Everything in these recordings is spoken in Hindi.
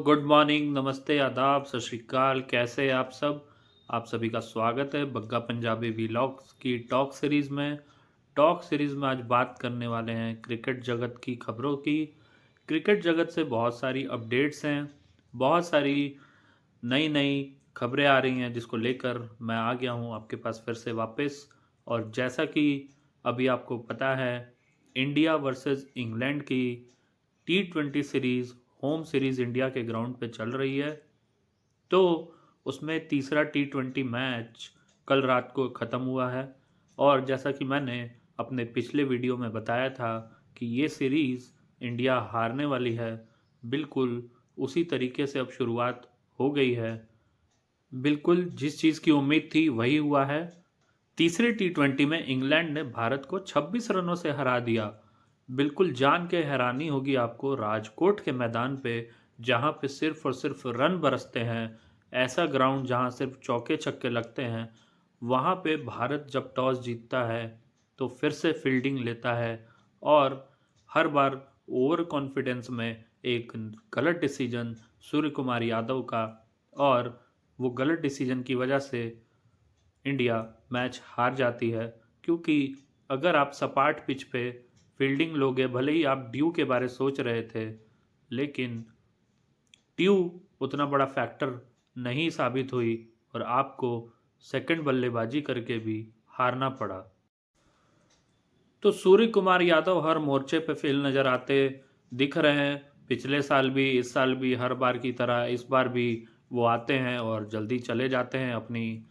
गुड मॉर्निंग, नमस्ते, आदाब, सत श्री अकाल। कैसे हैं आप सब? आप सभी का स्वागत है बग्गा पंजाबी व्लॉग्स की टॉक सीरीज़ में। टॉक सीरीज़ में आज बात करने वाले हैं क्रिकेट जगत की खबरों की। क्रिकेट जगत से बहुत सारी अपडेट्स हैं, बहुत सारी नई नई खबरें आ रही हैं जिसको लेकर मैं आ गया हूं आपके पास फिर से वापस। और जैसा कि अभी आपको पता है, इंडिया वर्सेस इंग्लैंड की T20 series, home series India के ग्राउंड पे चल रही है। तो उसमें तीसरा T20 मैच कल रात को ख़त्म हुआ है। और जैसा कि मैंने अपने पिछले वीडियो में बताया था कि ये सीरीज़ इंडिया हारने वाली है, बिल्कुल उसी तरीके से अब शुरुआत हो गई है। बिल्कुल जिस चीज़ की उम्मीद थी वही हुआ है। तीसरे T20 में इंग्लैंड ने भारत को 26 रनों से हरा दिया। बिल्कुल जान के हैरानी होगी आपको, राजकोट के मैदान पे जहाँ पे सिर्फ और सिर्फ रन बरसते हैं, ऐसा ग्राउंड जहाँ सिर्फ चौके छक्के लगते हैं, वहाँ पे भारत जब टॉस जीतता है तो फिर से फील्डिंग लेता है और हर बार ओवर कॉन्फिडेंस में एक गलत डिसीजन सूर्य कुमार यादव का, और वो गलत डिसीजन की वजह से इंडिया मैच हार जाती है। क्योंकि अगर आप सपाट पिच पे फील्डिंग लोगे, भले ही आप ड्यू के बारे सोच रहे थे, लेकिन ड्यू उतना बड़ा फैक्टर नहीं साबित हुई और आपको सेकंड बल्लेबाजी करके भी हारना पड़ा। तो सूर्य कुमार यादव हर मोर्चे पे फेल नज़र आते दिख रहे हैं। पिछले साल भी, इस साल भी, हर बार की तरह इस बार भी वो आते हैं और जल्दी चले जाते हैं अपनी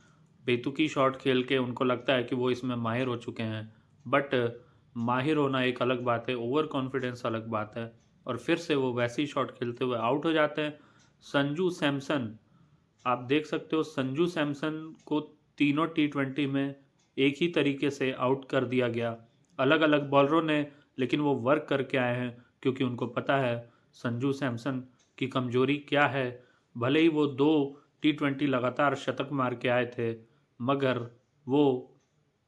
बेतुकी शॉट खेल के। उनको लगता है कि वो इसमें माहिर हो चुके हैं, बट माहिर होना एक अलग बात है, ओवर कॉन्फिडेंस अलग बात है। और फिर से वो वैसी शॉट खेलते हुए आउट हो जाते हैं। संजू सैमसन, आप देख सकते हो, संजू सैमसन को तीनों T20 में एक ही तरीके से आउट कर दिया गया, अलग अलग बॉलरों ने, लेकिन वो वर्क करके आए हैं क्योंकि उनको पता है संजू सैमसन की कमजोरी क्या है। भले ही वो 2 T20 लगातार शतक मार के आए थे, मगर वो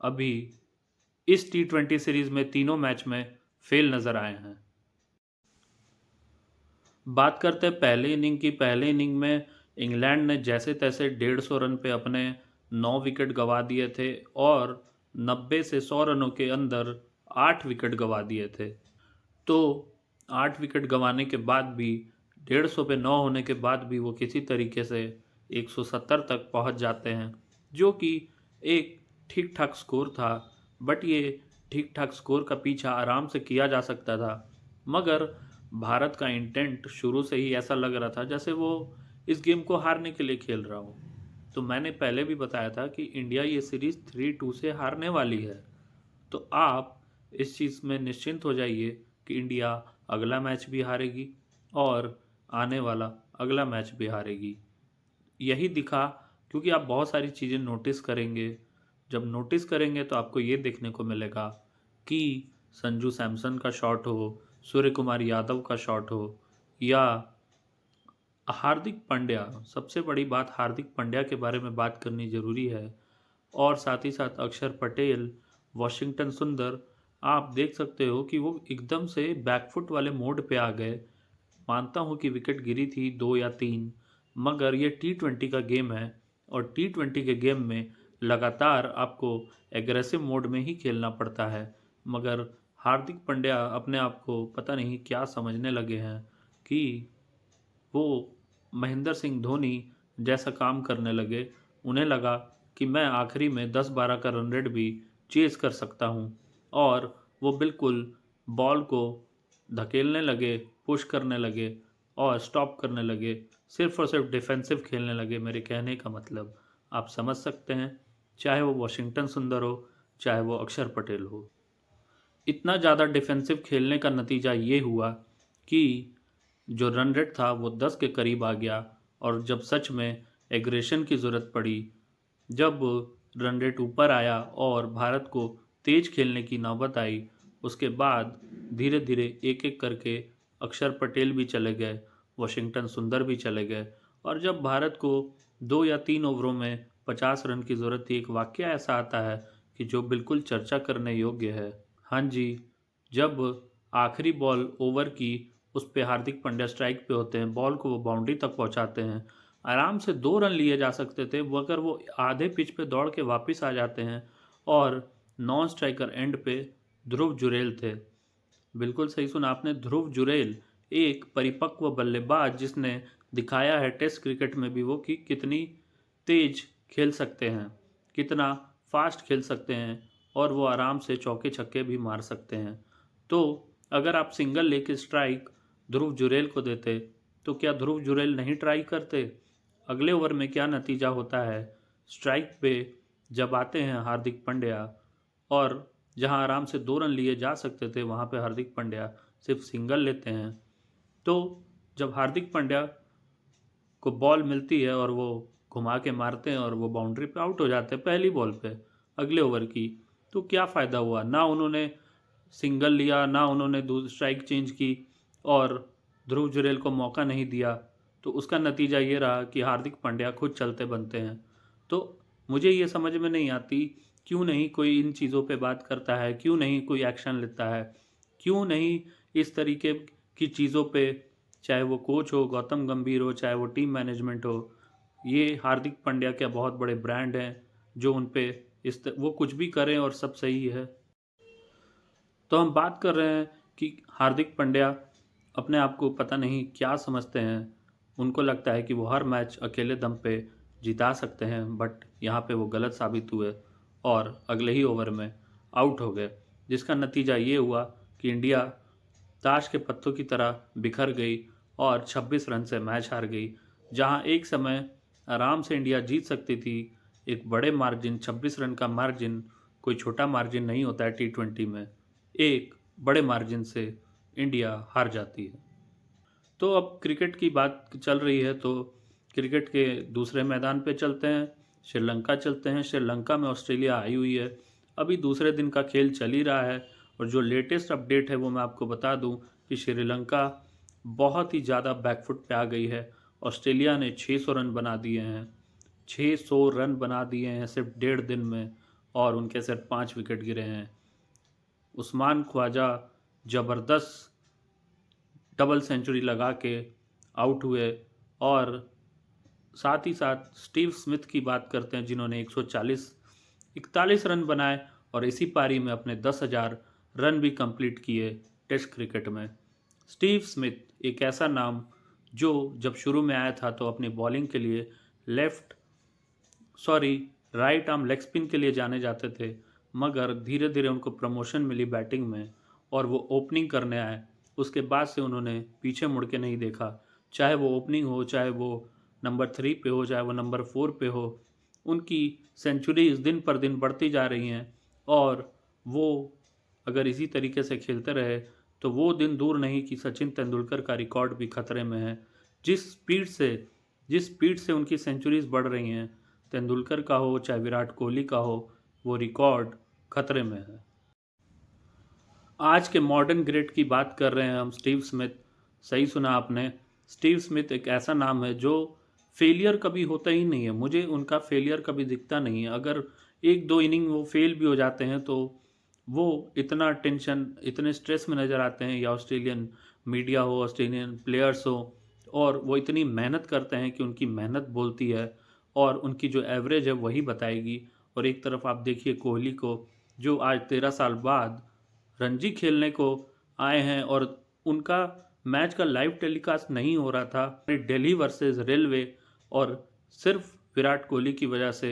अभी इस T20 सीरीज में तीनों मैच में फेल नज़र आए हैं। बात करते हैं पहले इनिंग की। पहले इनिंग में इंग्लैंड ने जैसे तैसे 150 रन पे अपने 9 विकेट गंवा दिए थे और 90 से 100 रनों के अंदर 8 विकेट गंवा दिए थे। तो 8 विकेट गंवाने के बाद भी, 150 पे 9 होने के बाद भी वो किसी तरीके से 170 तक पहुंच जाते हैं, जो कि एक ठीक ठाक स्कोर था। बट ये ठीक ठाक स्कोर का पीछा आराम से किया जा सकता था, मगर भारत का इंटेंट शुरू से ही ऐसा लग रहा था जैसे वो इस गेम को हारने के लिए खेल रहा हो। तो मैंने पहले भी बताया था कि इंडिया ये सीरीज़ 3-2 से हारने वाली है। तो आप इस चीज़ में निश्चिंत हो जाइए कि इंडिया अगला मैच भी हारेगी और आने वाला अगला मैच भी हारेगी। यही दिखा, क्योंकि आप बहुत सारी चीज़ें नोटिस करेंगे। जब नोटिस करेंगे तो आपको ये देखने को मिलेगा कि संजू सैमसन का शॉट हो, सूर्य कुमार यादव का शॉट हो, या हार्दिक पांड्या। सबसे बड़ी बात, हार्दिक पांड्या के बारे में बात करनी ज़रूरी है। और साथ ही साथ अक्षर पटेल, वॉशिंगटन सुंदर, आप देख सकते हो कि वो एकदम से बैकफुट वाले मोड पे आ गए। मानता हूँ कि विकेट गिरी थी 2 या 3, मगर ये T20 का गेम है और T20 के गेम में लगातार आपको एग्रेसिव मोड में ही खेलना पड़ता है। मगर हार्दिक पांड्या अपने आप को पता नहीं क्या समझने लगे हैं कि वो महेंद्र सिंह धोनी जैसा काम करने लगे। उन्हें लगा कि मैं आखिरी में 10-12 का रन रेट भी चेज़ कर सकता हूँ, और वो बिल्कुल बॉल को धकेलने लगे, पुश करने लगे और स्टॉप करने लगे। सिर्फ़ और सिर्फ़ डिफेंसिव खेलने लगे। मेरे कहने का मतलब आप समझ सकते हैं, चाहे वो वॉशिंगटन सुंदर हो, चाहे वो अक्षर पटेल हो। इतना ज़्यादा डिफेंसिव खेलने का नतीजा ये हुआ कि जो रन रेट था वो 10 के करीब आ गया। और जब सच में एग्रेशन की ज़रूरत पड़ी, जब रन रेट ऊपर आया और भारत को तेज खेलने की नौबत आई, उसके बाद धीरे धीरे एक एक करके अक्षर पटेल भी चले गए, वॉशिंगटन सुंदर भी चले गए। और जब भारत को 2 या 3 ओवरों में 50 रन की ज़रूरत थी, एक वाक़या ऐसा आता है कि जो बिल्कुल चर्चा करने योग्य है। हाँ जी, जब आखिरी बॉल ओवर की उस पे हार्दिक पांड्या स्ट्राइक पे होते हैं, बॉल को वो बाउंड्री तक पहुंचाते हैं, आराम से 2 रन लिए जा सकते थे, वो अगर वो आधे पिच पे दौड़ के वापस आ जाते हैं। और नॉन स्ट्राइकर एंड पे ध्रुव जुरैल थे। बिल्कुल सही सुना आपने, ध्रुव जुरैल एक परिपक्व बल्लेबाज जिसने दिखाया है टेस्ट क्रिकेट में भी वो कि कितनी तेज खेल सकते हैं, कितना फास्ट खेल सकते हैं, और वो आराम से चौके छक्के भी मार सकते हैं। तो अगर आप सिंगल लेके स्ट्राइक ध्रुव जुरैल को देते तो क्या ध्रुव जुरैल नहीं ट्राई करते? अगले ओवर में क्या नतीजा होता है, स्ट्राइक पे जब आते हैं हार्दिक पांड्या, और जहां आराम से 2 रन लिए जा सकते थे वहां पे हार्दिक पांड्या सिर्फ सिंगल लेते हैं। तो जब हार्दिक पांड्या को बॉल मिलती है और वो घुमा के मारते हैं और वो बाउंड्री पे आउट हो जाते हैं पहली बॉल पे अगले ओवर की, तो क्या फ़ायदा हुआ? ना उन्होंने सिंगल लिया, ना उन्होंने स्ट्राइक चेंज की, और ध्रुव जुरैल को मौका नहीं दिया। तो उसका नतीजा ये रहा कि हार्दिक पांड्या खुद चलते बनते हैं। तो मुझे ये समझ में नहीं आती, क्यों नहीं कोई इन चीज़ों पे बात करता है, क्यों नहीं कोई एक्शन लेता है, क्यों नहीं इस तरीके की चीज़ों पे, चाहे वो कोच हो गौतम गंभीर हो, चाहे वो टीम मैनेजमेंट हो, ये हार्दिक पांड्या के बहुत बड़े ब्रांड हैं जो उन पे वो कुछ भी करें और सब सही है। तो हम बात कर रहे हैं कि हार्दिक पांड्या अपने आप को पता नहीं क्या समझते हैं। उनको लगता है कि वो हर मैच अकेले दम पे जिता सकते हैं, बट यहाँ पे वो गलत साबित हुए और अगले ही ओवर में आउट हो गए, जिसका नतीजा ये हुआ कि इंडिया ताश के पत्तों की तरह बिखर गई और 26 रन से मैच हार गई। जहां एक समय आराम से इंडिया जीत सकती थी, एक बड़े मार्जिन 26 रन का मार्जिन कोई छोटा मार्जिन नहीं होता है टी20 में, एक बड़े मार्जिन से इंडिया हार जाती है। तो अब क्रिकेट की बात चल रही है तो क्रिकेट के दूसरे मैदान पे चलते हैं, श्रीलंका चलते हैं। श्रीलंका में ऑस्ट्रेलिया आई हुई है, अभी दूसरे दिन का खेल चल ही रहा है, और जो लेटेस्ट अपडेट है वो मैं आपको बता दूं कि श्रीलंका बहुत ही ज़्यादा बैकफुट पे आ गई है। ऑस्ट्रेलिया ने 600 रन बना दिए हैं, 600 रन बना दिए हैं सिर्फ 1.5 दिन में, और उनके सिर्फ 5 विकेट गिरे हैं। उस्मान ख्वाजा ज़बरदस्त डबल सेंचुरी लगा के आउट हुए, और साथ ही साथ स्टीव स्मिथ की बात करते हैं जिन्होंने 141 रन बनाए और इसी पारी में अपने 10,000 रन भी कंप्लीट किए टेस्ट क्रिकेट में। स्टीव स्मिथ एक ऐसा नाम जो जब शुरू में आया था तो अपनी बॉलिंग के लिए राइट आर्म लेग स्पिन के लिए जाने जाते थे, मगर धीरे धीरे उनको प्रमोशन मिली बैटिंग में और वो ओपनिंग करने आए। उसके बाद से उन्होंने पीछे मुड़ के नहीं देखा, चाहे वो ओपनिंग हो, चाहे वो नंबर 3 पे हो, चाहे वो नंबर 4 पे हो। उनकी सेंचुरीज दिन पर दिन बढ़ती जा रही हैं, और वो अगर इसी तरीके से खेलते रहे तो वो दिन दूर नहीं कि सचिन तेंदुलकर का रिकॉर्ड भी खतरे में है। जिस स्पीड से उनकी सेंचुरीज बढ़ रही हैं, तेंदुलकर का हो चाहे विराट कोहली का हो, वो रिकॉर्ड खतरे में है। आज के मॉडर्न ग्रेट की बात कर रहे हैं हम, स्टीव स्मिथ। सही सुना आपने, स्टीव स्मिथ एक ऐसा नाम है जो फेलियर कभी होता ही नहीं है। मुझे उनका फेलियर कभी दिखता नहीं है। अगर एक दो इनिंग वो फेल भी हो जाते हैं तो वो इतना टेंशन, इतने स्ट्रेस में नज़र आते हैं, या ऑस्ट्रेलियन मीडिया हो, ऑस्ट्रेलियन प्लेयर्स हो, और वो इतनी मेहनत करते हैं कि उनकी मेहनत बोलती है और उनकी जो एवरेज है वही बताएगी। और एक तरफ आप देखिए कोहली को, जो आज 13 साल बाद रणजी खेलने को आए हैं, और उनका मैच का लाइव टेलीकास्ट नहीं हो रहा था, दिल्ली वर्सेस रेलवे, और सिर्फ विराट कोहली की वजह से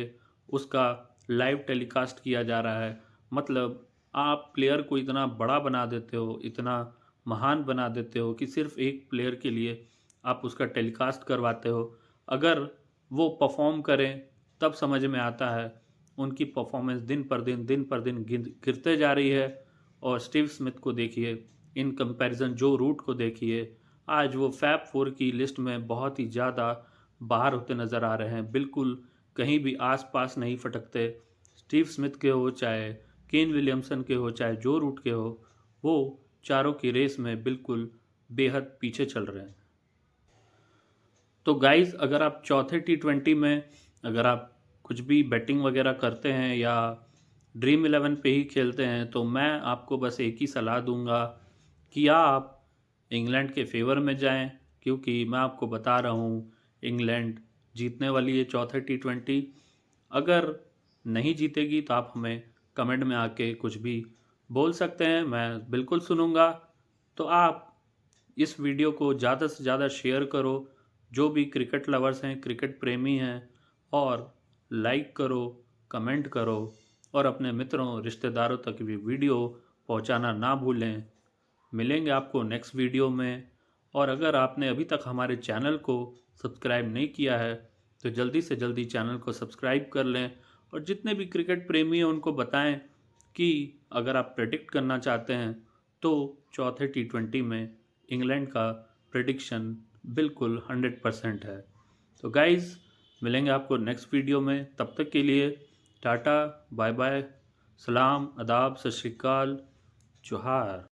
उसका लाइव टेलीकास्ट किया जा रहा है। मतलब आप प्लेयर को इतना बड़ा बना देते हो, इतना महान बना देते हो कि सिर्फ एक प्लेयर के लिए आप उसका टेलीकास्ट करवाते हो। अगर वो परफॉर्म करें तब समझ में आता है। उनकी परफॉर्मेंस दिन पर दिन गिरते जा रही है। और स्टीव स्मिथ को देखिए, इन कंपैरिजन जो रूट को देखिए, आज वो फैब 4 की लिस्ट में बहुत ही ज़्यादा बाहर होते नज़र आ रहे हैं, बिल्कुल कहीं भी आसपास नहीं फटकते। स्टीव स्मिथ के हो, चाहे केन विलियमसन के हो, चाहे जो रूट के हो, वो चारों की रेस में बिल्कुल बेहद पीछे चल रहे हैं। तो गाइज, अगर आप चौथे टी20 में अगर आप कुछ भी बैटिंग वगैरह करते हैं या ड्रीम 11 पे ही खेलते हैं, तो मैं आपको बस एक ही सलाह दूंगा कि आप इंग्लैंड के फेवर में जाएं, क्योंकि मैं आपको बता रहा हूँ इंग्लैंड जीतने वाली है चौथे T20। अगर नहीं जीतेगी तो आप हमें कमेंट में आके कुछ भी बोल सकते हैं, मैं बिल्कुल सुनूंगा। तो आप इस वीडियो को ज़्यादा से ज़्यादा शेयर करो, जो भी क्रिकेट लवर्स हैं, क्रिकेट प्रेमी हैं, और लाइक करो, कमेंट करो, और अपने मित्रों रिश्तेदारों तक भी वीडियो पहुंचाना ना भूलें। मिलेंगे आपको नेक्स्ट वीडियो में। और अगर आपने अभी तक हमारे चैनल को सब्सक्राइब नहीं किया है तो जल्दी से जल्दी चैनल को सब्सक्राइब कर लें, और जितने भी क्रिकेट प्रेमी हैं उनको बताएं कि अगर आप प्रेडिक्ट करना चाहते हैं तो चौथे T20 में इंग्लैंड का प्रेडिक्शन बिल्कुल 100% है। तो गाइज़, मिलेंगे आपको नेक्स्ट वीडियो में, तब तक के लिए टाटा, बाय बाय, सलाम, आदाब, सत श्री अकाल, जोहार।